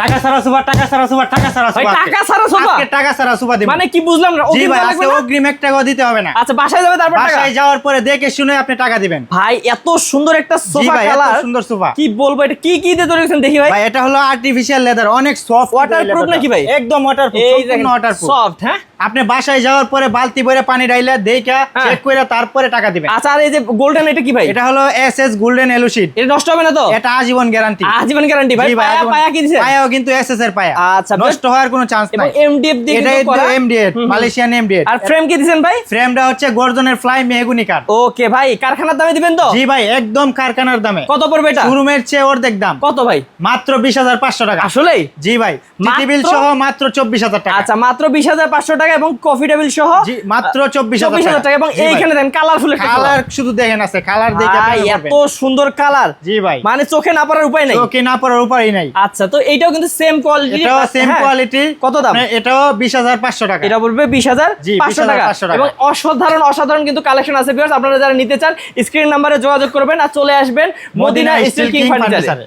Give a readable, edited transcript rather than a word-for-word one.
টাকা ছাড়া সুপার, টাকা ছাড়া সুপার, টাকা ছাড়া ভাই সুপার। টাকা ছাড়া সোফা? আজকে টাকা ছাড়া সুপার দিব। মানে কি বুঝলাম না, জি অগ্রিম ভাই, দেওয়া আজকে লাগবে না? অগ্রিম 1 টাকাও দিতে হবে না। আচ্ছা বাসায় যাবে তারপর টাকা? বাসায় যাওয়ার পরে দেখে শুনে আপনি টাকা দিবেন। ভাই এত সুন্দর একটা জি সোফা ভাই, এত কালার, সুন্দর সোফা। কি বলবো, এটা কি কি দিয়ে তৈরি করেছেন দেখি ভাই। ভাই এটা হলো আর্টিফিশিয়াল লেদার, অনেক সফট। Waterproof নাকি ভাই? একদম ওয়াটারপ্রুফ, এই সম্পূর্ণ ওয়াটারপ্রুফ। সফট, হ্যাঁ। আপনি বাসায় যাওয়ার পরে বালতি ভরে পানি ঢাইলে দেখা হ্যাঁ। চেক করে তারপরে টাকা দিবেন। আচ্ছা আর এই যে গোল্ডেন, এটা কি ভাই? এটা হলো এসএস গোল্ডেন এলুশিড। এটা নষ্ট হবে না তো? এটা আজীবন গ্যারান্টি। আজীবন গ্যারান্টি ভাই। জি ভাই, পায়া আজীবন। পায়া কি দিছেন? পায়াও কিন্তু এসএস এর পায়া। আচ্ছা, নষ্ট হওয়ার কোনো চান্স এবং নাই। এমডিএফ দিয়ে এটা কিন্তু করা। MDF, Malaysian MDF. আর ফ্রেম কি দিছেন ভাই? ফ্রেমটা হচ্ছে গর্জনের ফ্লাই মেহগুনি কাঠ। ওকে ভাই, কারখানার দামে দিবেন তো? জি ভাই, একদম কারখানার দামে। কত পড়বে এটা? শোরুমের চেয়ে অর্ধেক দাম। কত ভাই? মাত্র 20,500 টাকা। আসলেই? জি ভাই, টিটি বিল মাত্র? সহ মাত্র 24,000 টাকা। আচ্ছা মাত্র 20,500 টাকা এবং কফি টেবিল সহ জি মাত্র 24,000 24,000 টাকা। এবং জি ভাই। এইখানে দেন কালারফুল একটা কালার শুধু দেখেন আছে, কালার দেখে ভাই, আপনি এত সুন্দর কালার, জি ভাই, মানে চোখে না পড়ার উপায় নাই। ওকে না পড়ার উপায় নাই। আচ্ছা তো এইটাও কিন্তু সেম কোয়ালিটি, এটাও সেম কোয়ালিটি। কত দাম? এটাও 20,500 টাকা। এটা বলবে 20,500 টাকা। 20,500 টাকা। এবং অসাধারণ কিন্তু কালেকশন আছে ভিউয়ার্স, আপনারা যারা নিতে চান স্ক্রিন নাম্বারে যোগাযোগ করবেন আর চলে আসবেন মদিনা স্টিল কিং ফার্নিচারে।